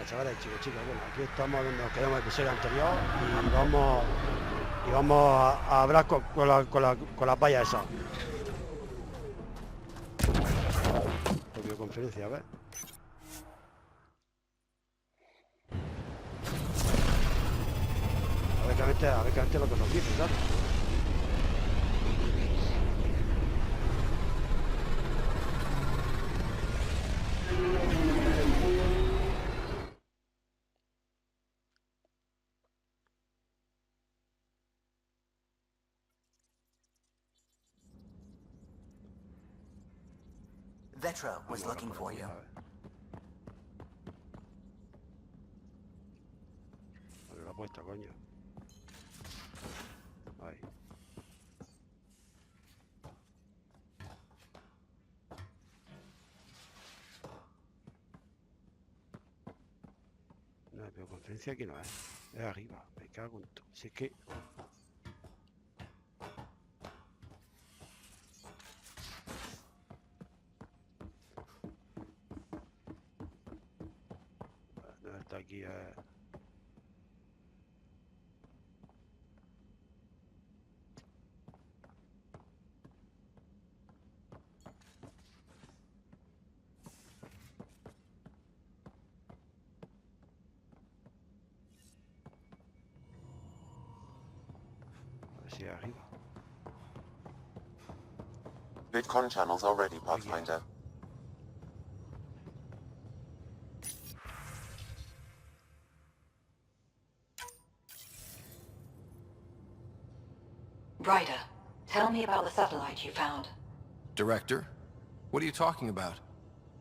chavales, chicos, bueno, aquí estamos donde nos quedamos el episodio anterior y vamos a hablar con las vallas esas. Por videoconferencia, a ver. A ver qué lo que nos dice, ¿sabes? Vetro was looking for you. Vale, la puesta, coño. Ahí. No, pero conferencia aquí no es arriba, me cago en todo. Si es que... No está aquí, arriba. Bitcoin channels are ready, Pathfinder. Ryder, tell me about the satellite you found. Director? What are you talking about?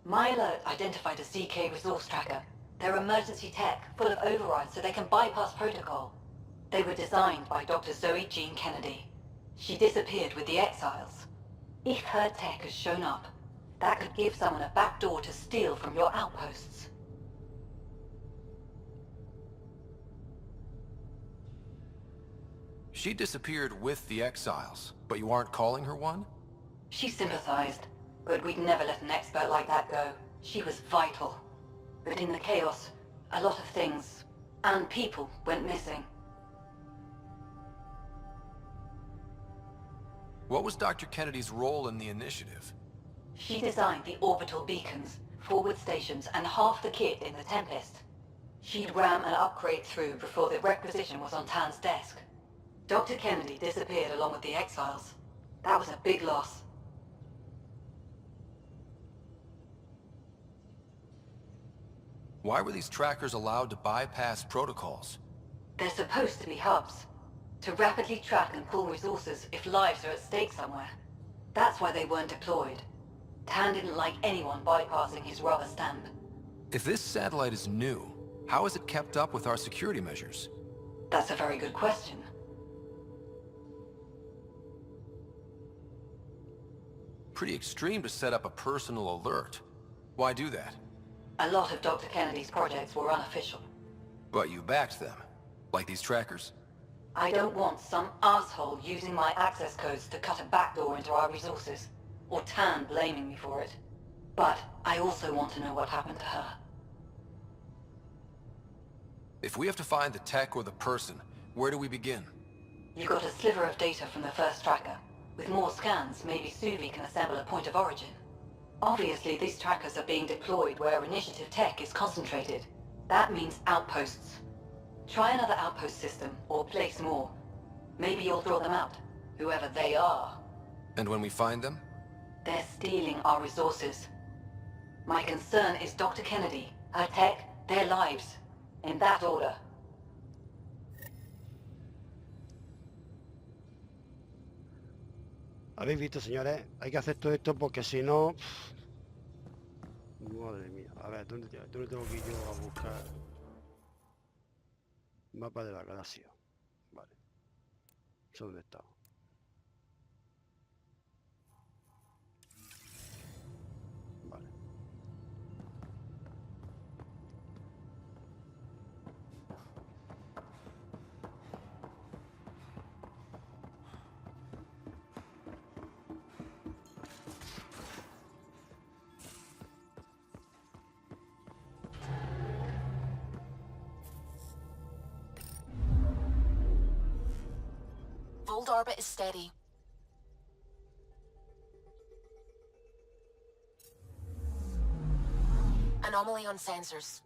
My alert identified a CK resource tracker. They're emergency tech, full of overrides so they can bypass protocol. They were designed by Dr. Zoe Jean Kennedy. She disappeared with the Exiles. If her tech has shown up, that could give someone a backdoor to steal from your outposts. She disappeared with the Exiles, but you aren't calling her one? She sympathized, but we'd never let an expert like that go. She was vital. But in the chaos, a lot of things, and people, went missing. What was Dr. Kennedy's role in the initiative? She designed the orbital beacons, forward stations, and half the kit in the Tempest. She'd ram an upgrade through before the requisition was on Tan's desk. Dr. Kennedy disappeared along with the Exiles. That was a big loss. Why were these trackers allowed to bypass protocols? They're supposed to be hubs, to rapidly track and pull resources if lives are at stake somewhere. That's why they weren't deployed. Tan didn't like anyone bypassing his rubber stamp. If this satellite is new, how is it kept up with our security measures? That's a very good question. Pretty extreme to set up a personal alert. Why do that? A lot of Dr. Kennedy's projects were unofficial. But you backed them, like these trackers. I don't want some asshole using my access codes to cut a backdoor into our resources, or Tan blaming me for it. But I also want to know what happened to her. If we have to find the tech or the person, where do we begin? You got a sliver of data from the first tracker. With more scans, maybe Suvi can assemble a point of origin. Obviously, these trackers are being deployed where initiative tech is concentrated. That means outposts. Try another outpost system, or place more. Maybe you'll draw them out, whoever they are. And when we find them? They're stealing our resources. My concern is Dr. Kennedy, her tech, their lives. In that order. Habéis visto, señores, hay que hacer todo esto porque si no... Madre mía. A ver, ¿dónde tengo que ir yo a buscar? Mapa de la galaxia. Vale. ¿Eso dónde está? Vale. Hold orbit is steady. Anomaly on sensors.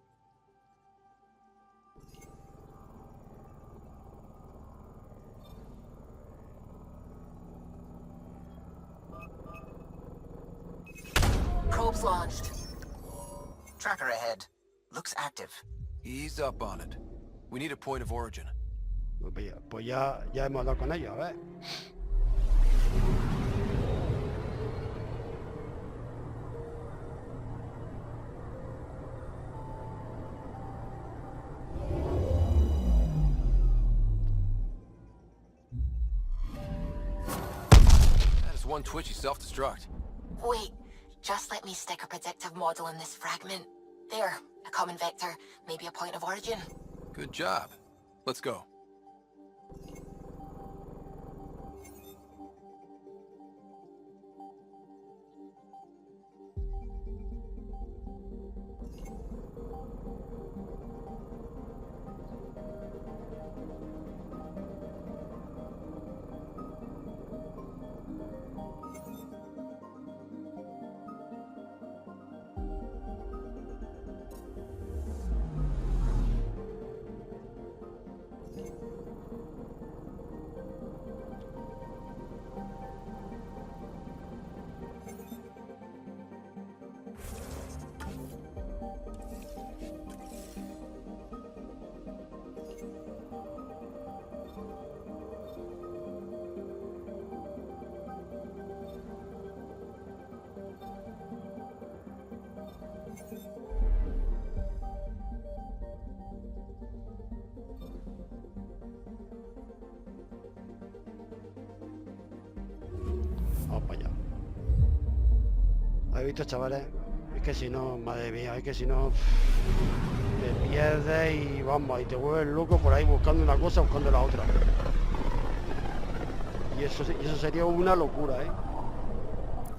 Probes launched. Tracker ahead. Looks active. Ease up on it. We need a point of origin. Pues ya hemos hablado con ellos, a ver. That is one twitchy self-destruct. Wait, just let me stick a predictive model in this fragment. There, a common vector, maybe a point of origin. Good job. Let's go. Vamos para allá. ¿Habéis visto, chavales? Es que si no, madre mía, es que si no te pierdes y vamos, y te vuelves loco por ahí buscando una cosa, buscando la otra. Y eso sería una locura, ¿eh?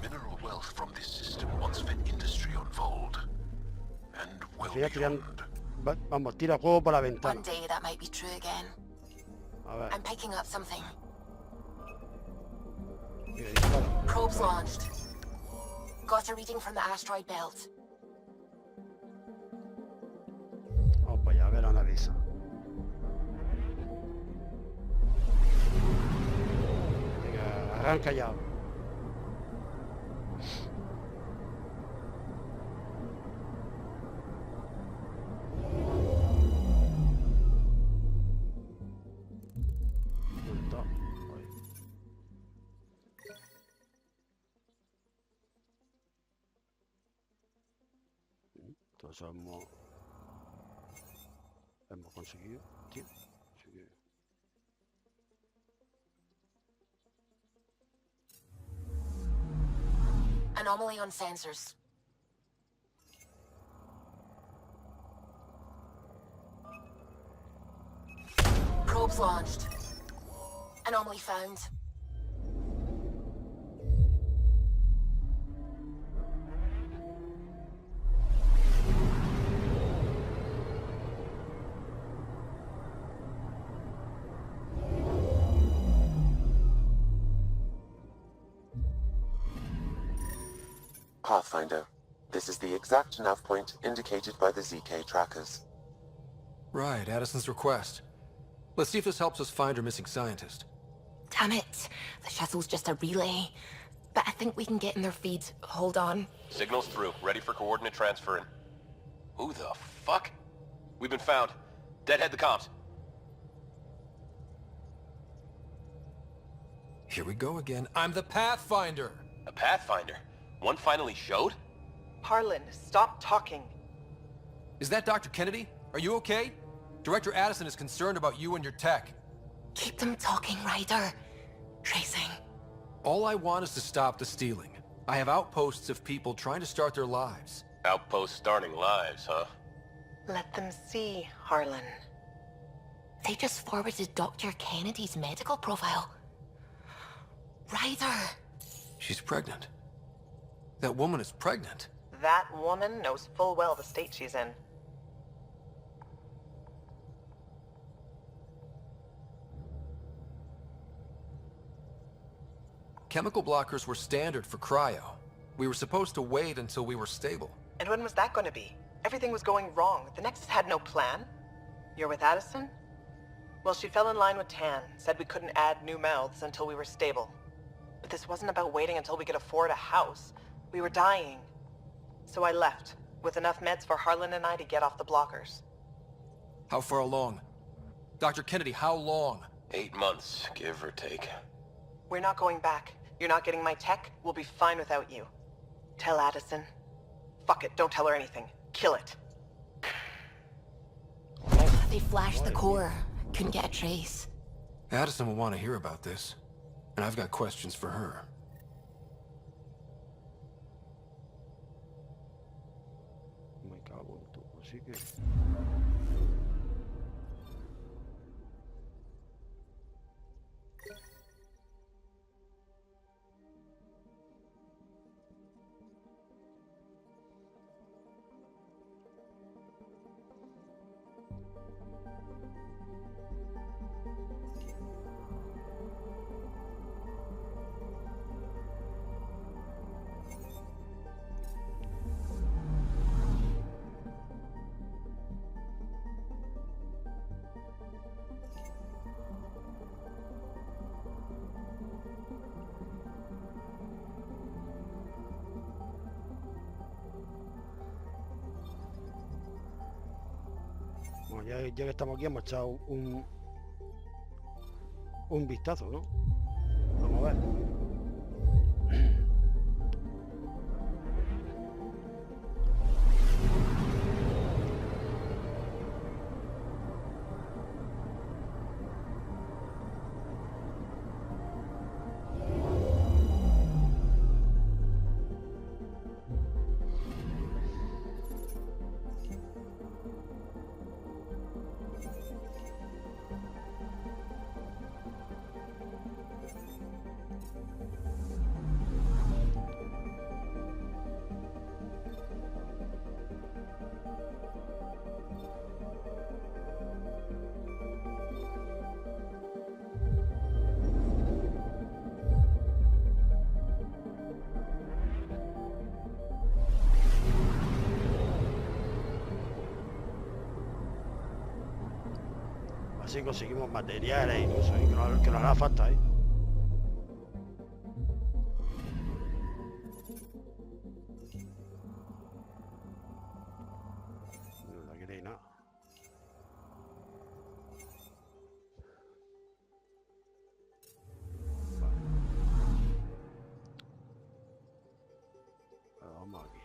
Mineral wealth from this system once fed industry on Vold. And Al well final tiran, beyond. vamos, tira juego por la ventana. One day that might be true again. A ver, I'm picking up something. mira, dispara. Probes launched. Got a reading from the asteroid belt. Vamos para allá, a ver, analiza. Venga, arranca ya. ¿Dónde está? Ahí. Todo eso hemos conseguido, tío. Así que... Anomaly on sensors. Probes launched. Anomaly found. Pathfinder. This is the exact nav point indicated by the ZK trackers. Right, Addison's request. Let's see if this helps us find our missing scientist. Damn it. The shuttle's just a relay. But I think we can get in their feed. Hold on. Signal's through. Ready for coordinate transferring. Who the fuck? We've been found. Deadhead the comms. Here we go again. I'm the Pathfinder! A Pathfinder? One finally showed? Harlan, stop talking. Is that Dr. Kennedy? Are you okay? Director Addison is concerned about you and your tech. Keep them talking, Ryder. Tracing. All I want is to stop the stealing. I have outposts of people trying to start their lives. Outpost starting lives, huh? Let them see, Harlan. They just forwarded Dr. Kennedy's medical profile. Ryder. She's pregnant. That woman is pregnant. That woman knows full well the state she's in. Chemical blockers were standard for cryo. We were supposed to wait until we were stable. And when was that going to be? Everything was going wrong. The Nexus had no plan. You're with Addison? Well, she fell in line with Tan, said we couldn't add new mouths until we were stable. But this wasn't about waiting until we could afford a house. We were dying. So I left, with enough meds for Harlan and I to get off the blockers. How far along? Dr. Kennedy, how long? 8 months, give or take. We're not going back. You're not getting my tech. We'll be fine without you. Tell Addison. Fuck it, don't tell her anything. Kill it. They flashed the core. Couldn't get a trace. Addison will want to hear about this. And I've got questions for her. Me cago en tu, así que... Bueno, ya que estamos aquí hemos echado un vistazo, ¿no? Vamos a ver. Así conseguimos materiales y todo eso, que nos hará falta, ¿eh? No aquí no hay nada. Vale. Ahora vamos aquí.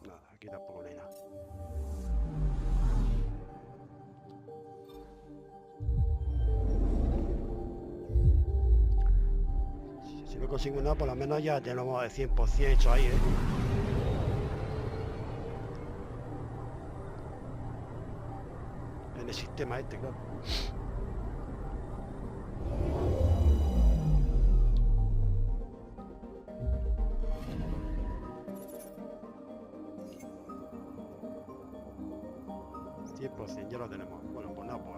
Nada, aquí tampoco no hay nada. Si no consigo nada, por lo menos ya tenemos el 100% hecho ahí, ¿eh? En el sistema este, claro. 100%, ya lo tenemos. Bueno, pues nada, pues...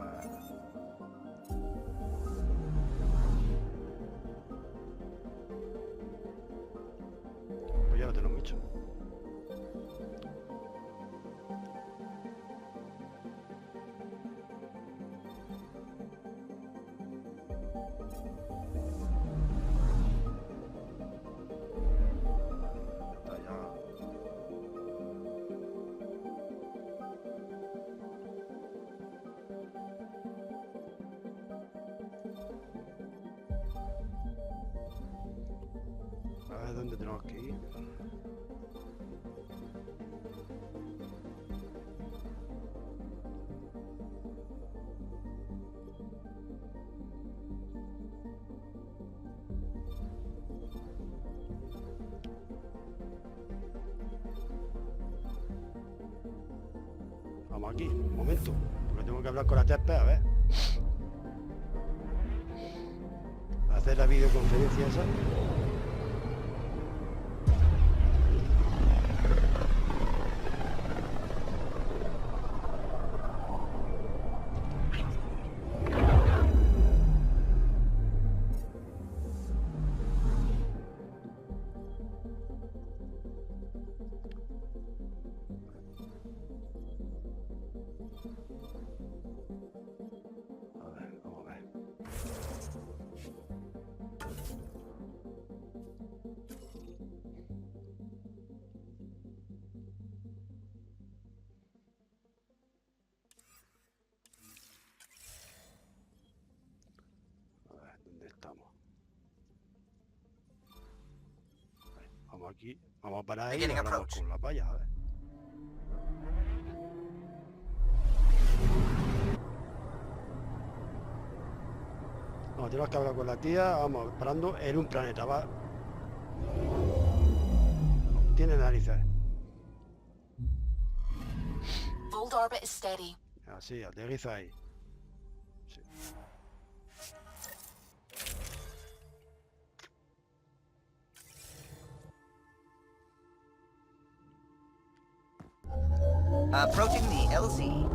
Pues ya lo tenemos hecho. Está ya. A ver dónde tenemos que ir. Vamos aquí, un momento. Porque tengo que hablar con la TP, a ver. Hacer la videoconferencia esa. Vamos aquí, vamos a parar ahí y hablamos con la paya, a ver. Vamos, tenemos que hablar con la tía, vamos, parando en un planeta, va. Tiene narices. Fold orbit is steady. Así, aterriza ahí. Sí. Approaching the LZ.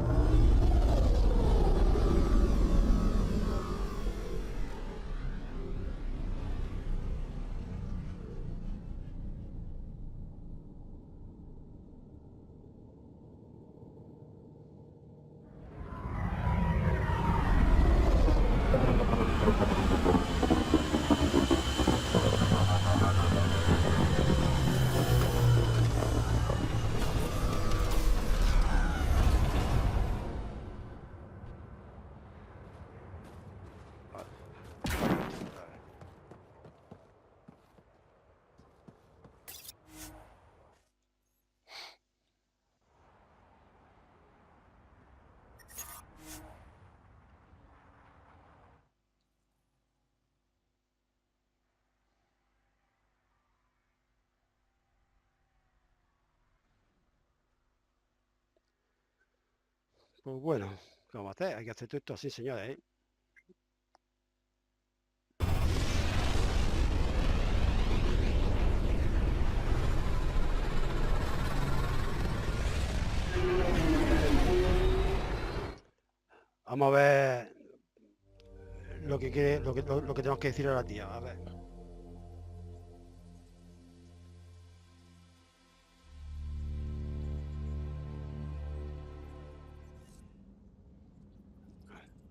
Pues bueno, ¿qué vamos a hacer? Hay que hacer todo esto así, señores, ¿eh? Vamos a ver lo que tenemos que decir a la tía, a ver.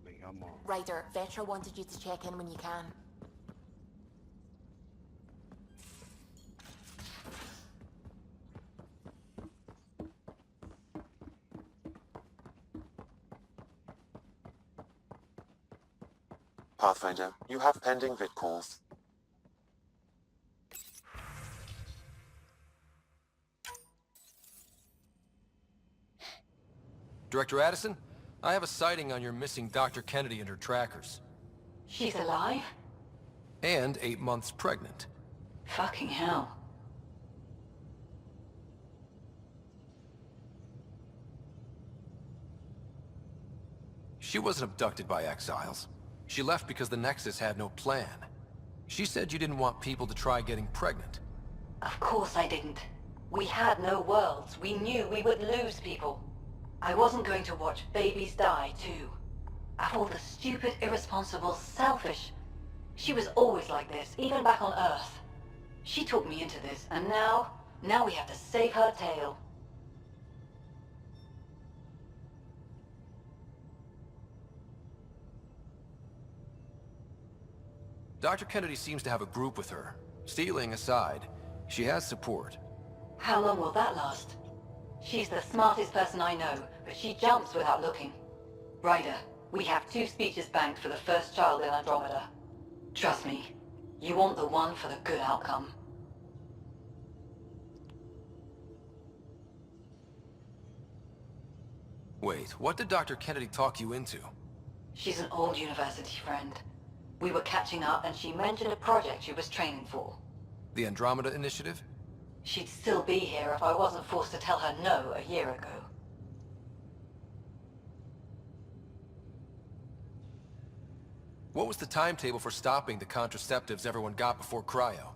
Venga, vamos. Ryder, Vetra wanted you to check in when you can. Pathfinder, you have pending vid calls. Director Addison, I have a sighting on your missing Dr. Kennedy and her trackers. She's alive? And 8 months pregnant. Fucking hell. She wasn't abducted by exiles. She left because the Nexus had no plan. She said you didn't want people to try getting pregnant. Of course I didn't. We had no worlds. We knew we would lose people. I wasn't going to watch babies die, too. Of all the stupid, irresponsible, selfish... She was always like this, even back on Earth. She talked me into this, and now we have to save her tail. Dr. Kennedy seems to have a group with her. Stealing aside, she has support. How long will that last? She's the smartest person I know, but she jumps without looking. Ryder, we have 2 speeches banked for the first child in Andromeda. Trust me, you want the one for the good outcome. Wait, what did Dr. Kennedy talk you into? She's an old university friend. We were catching up and she mentioned a project she was training for. The Andromeda Initiative? She'd still be here if I wasn't forced to tell her no a year ago. What was the timetable for stopping the contraceptives everyone got before cryo?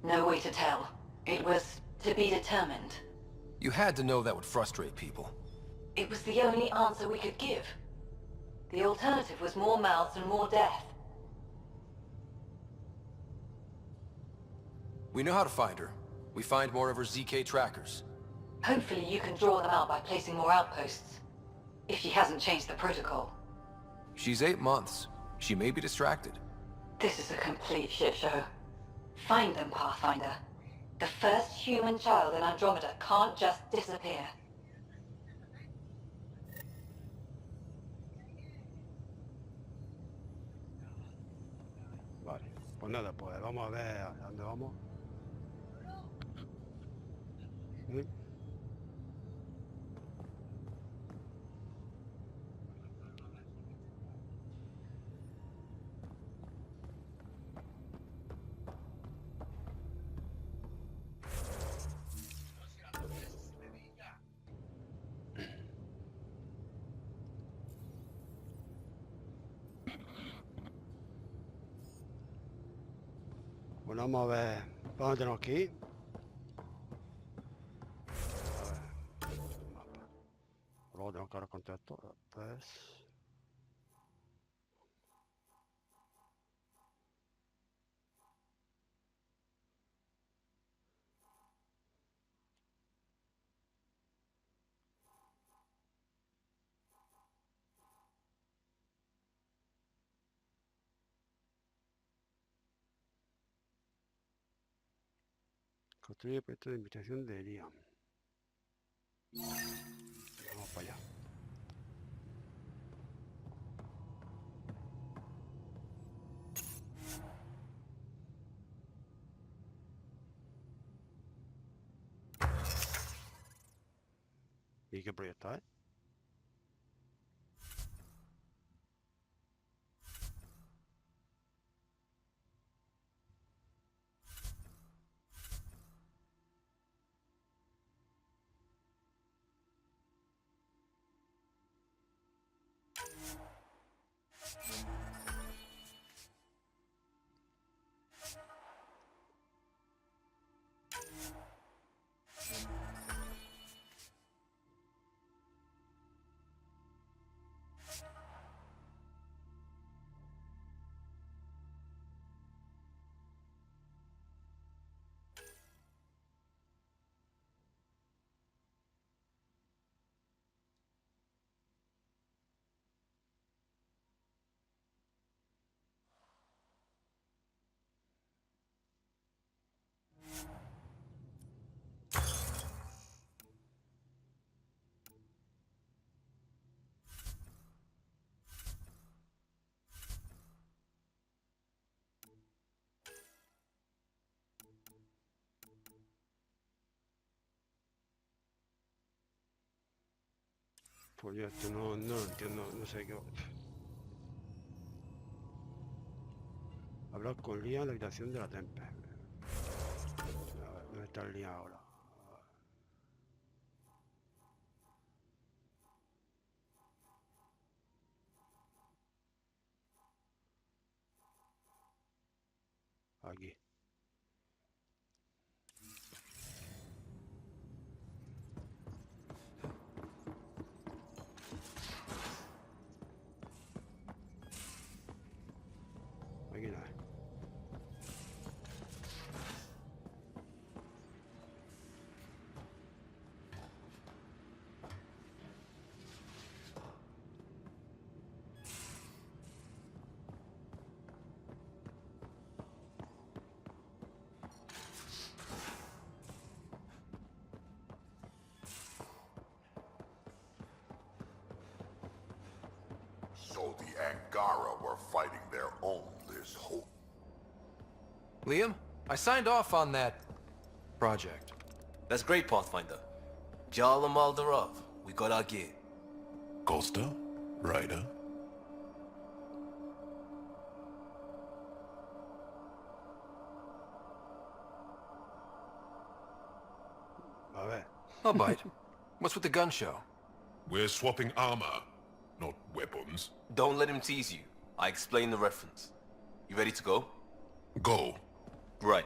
No way to tell. It was to be determined. You had to know that would frustrate people. It was the only answer we could give. The alternative was more mouths and more death. We know how to find her. We find more of her ZK trackers. Hopefully you can draw them out by placing more outposts. If she hasn't changed the protocol. She's 8 months. She may be distracted. This is a complete shit show. Find them, Pathfinder. The first human child in Andromeda can't just disappear. Vale, pues nada, pues vamos a ver a dónde vamos. ¿Sí? Bueno, vamos a ver para dónde tenemos que ir. A ver, mapa. Luego tengo que ahora contacto. Pues... Construye proyecto de investigación de Liam. Vamos para allá. ¿Y qué proyecto es? Pues yo esto no lo entiendo, no sé qué. Hablar con Liam en la habitación de la Tempe. A ver, ¿dónde está el Liam ahora? Aquí. Aquí no hay. So the Angara were fighting their own this whole... Liam, I signed off on that project. That's great, Pathfinder. Jarlam Aldarov, we got our gear. Costa? Ryder? A ver. I'll bite. What's with the gun show? We're swapping armor, not weapons. Don't let him tease you. I explained the reference. You ready to go? Go. Right.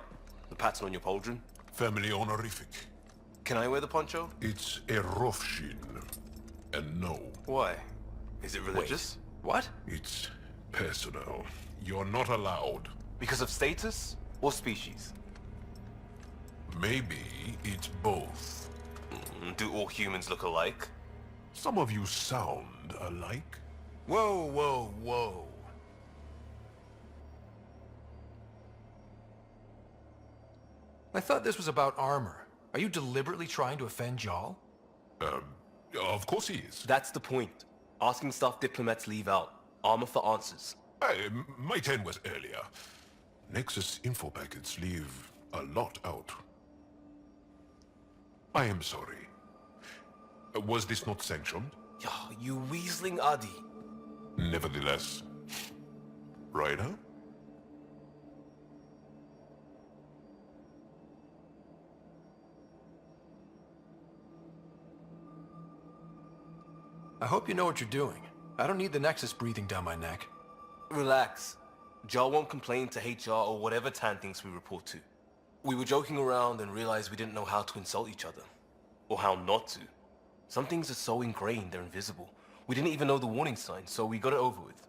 The pattern on your pauldron? Family honorific. Can I wear the poncho? It's a Rofshin. And no, Why? Is it religious? What? it's personal. You're not allowed. Because of status or species? Maybe it's both. Do all humans look alike? Some of you sound alike. Whoa, whoa, whoa. I thought this was about armor. Are you deliberately trying to offend Jal? Of course he is. That's the point. Asking stuff diplomats leave out. Armor for answers. My turn was earlier. Nexus info packets leave a lot out. I am sorry. Was this not sanctioned? You weaseling Adi. Nevertheless. Ryder? I hope you know what you're doing. I don't need the Nexus breathing down my neck. Relax. Jar won't complain to HR or whatever Tan thinks we report to. We were joking around and realized we didn't know how to insult each other. Or how not to. Some things are so ingrained they're invisible. We didn't even know the warning sign, so we got it over with.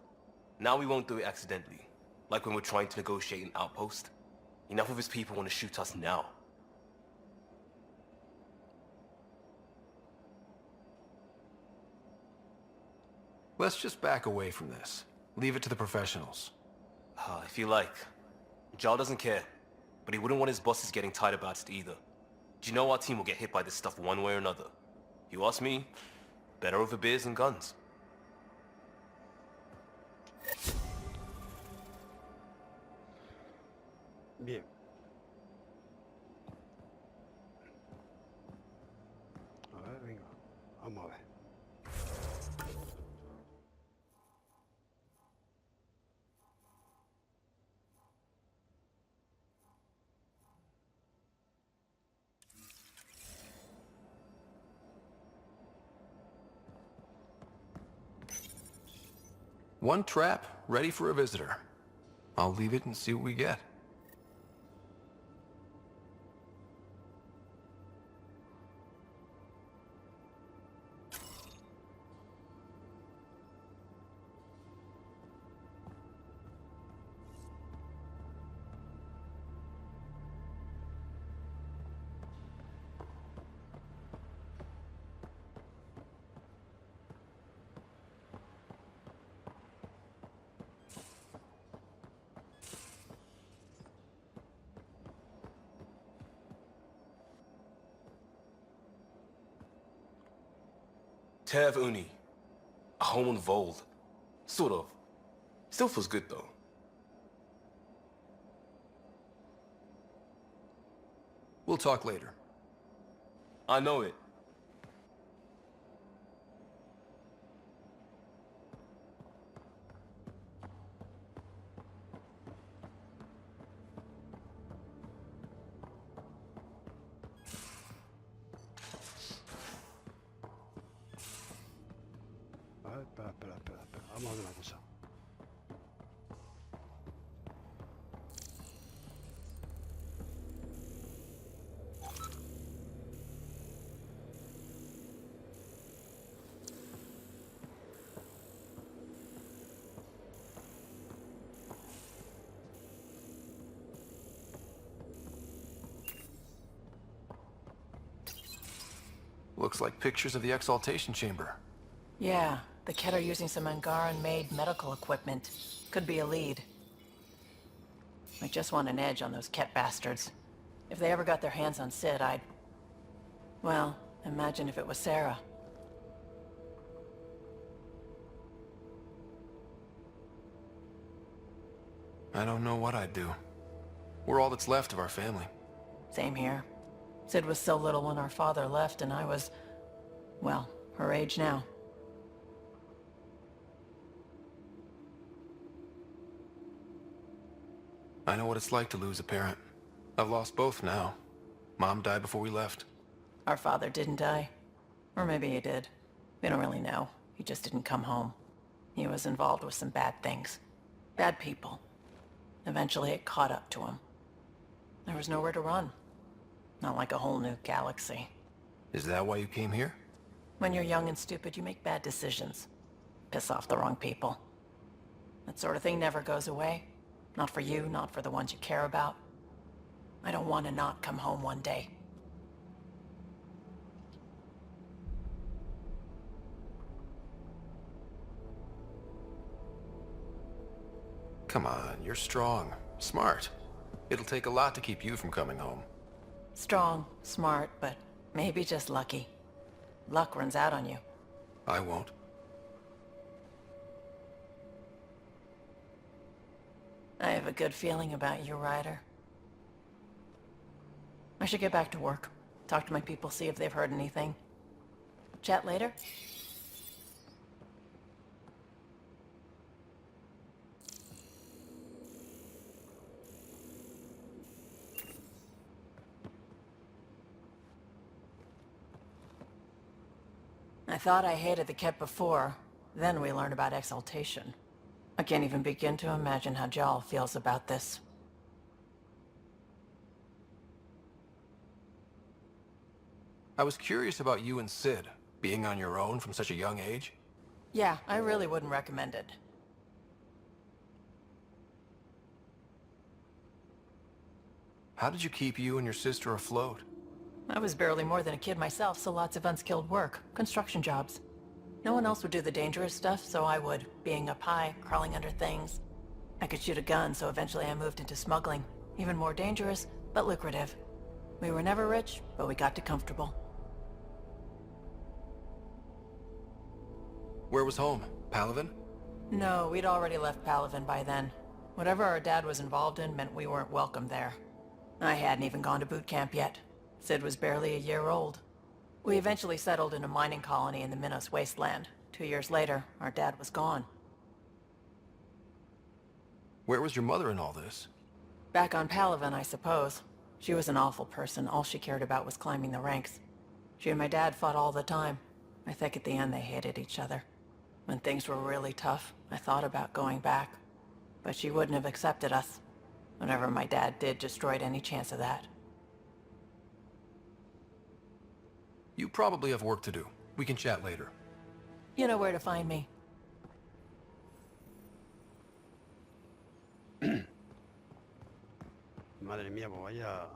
Now we won't do it accidentally. Like when we're trying to negotiate an outpost. Enough of his people want to shoot us now. Let's just back away from this. Leave it to the professionals. If you like. Jar doesn't care, but he wouldn't want his bosses getting tight about it either. Do you know our team will get hit by this stuff one way or another? You ask me, better over beers and guns. Bien. A ver, venga. Vamos a ver. One trap, ready for a visitor. I'll leave it and see what we get. Tev Uni. A home on Vold. Sort of. Still feels good though. We'll talk later. I know it. Espera. Vamos a ver una cosa. Looks like pictures of the exaltation chamber. Yeah, the Ket are using some Angaran-made medical equipment. Could be a lead. I just want an edge on those Ket bastards. If they ever got their hands on Sid, I'd... Well, imagine if it was Sarah. I don't know what I'd do. We're all that's left of our family. Same here. Sid was so little when our father left, and I was... well, her age now. I know what it's like to lose a parent. I've lost both now. Mom died before we left. Our father didn't die. Or maybe he did. We don't really know. He just didn't come home. He was involved with some bad things. Bad people. Eventually it caught up to him. There was nowhere to run. Not like a whole new galaxy. Is that why you came here? When you're young and stupid, you make bad decisions. Piss off the wrong people. That sort of thing never goes away. Not for you, not for the ones you care about. I don't want to not come home one day. Come on, you're strong, smart. It'll take a lot to keep you from coming home. Strong, smart, but maybe just lucky. Luck runs out on you. I won't. I have a good feeling about you, Ryder. I should get back to work. Talk to my people, see if they've heard anything. Chat later? I thought I hated the Kett before. Then we learned about exaltation. I can't even begin to imagine how Jal feels about this. I was curious about you and Sid, being on your own from such a young age. Yeah, I really wouldn't recommend it. How did you keep you and your sister afloat? I was barely more than a kid myself, so lots of unskilled work. Construction jobs. No one else would do the dangerous stuff, so I would. Being up high, crawling under things. I could shoot a gun, so eventually I moved into smuggling. Even more dangerous, but lucrative. We were never rich, but we got to comfortable. Where was home? Palaven? No, we'd already left Palaven by then. Whatever our dad was involved in meant we weren't welcome there. I hadn't even gone to boot camp yet. Sid was barely a year old. We eventually settled in a mining colony in the Minos wasteland. 2 years later, our dad was gone. Where was your mother in all this? Back on Palaven, I suppose. She was an awful person. All she cared about was climbing the ranks. She and my dad fought all the time. I think at the end they hated each other. When things were really tough, I thought about going back. But she wouldn't have accepted us. Whatever my dad did destroyed any chance of that. You probably have work to do. We can chat later. You know where to find me. Madre mía, pues vaya...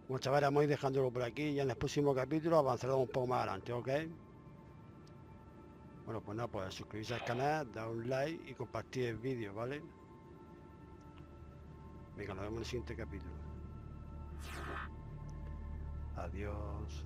Bueno, chavales, vamos a ir dejándolo por aquí. Ya en el próximo capítulo avanzaremos un poco más adelante, ¿ok? Bueno, pues nada, pues suscribirse al canal, dar un like y compartir el vídeo, ¿vale? Venga, nos vemos en el siguiente capítulo. Adiós.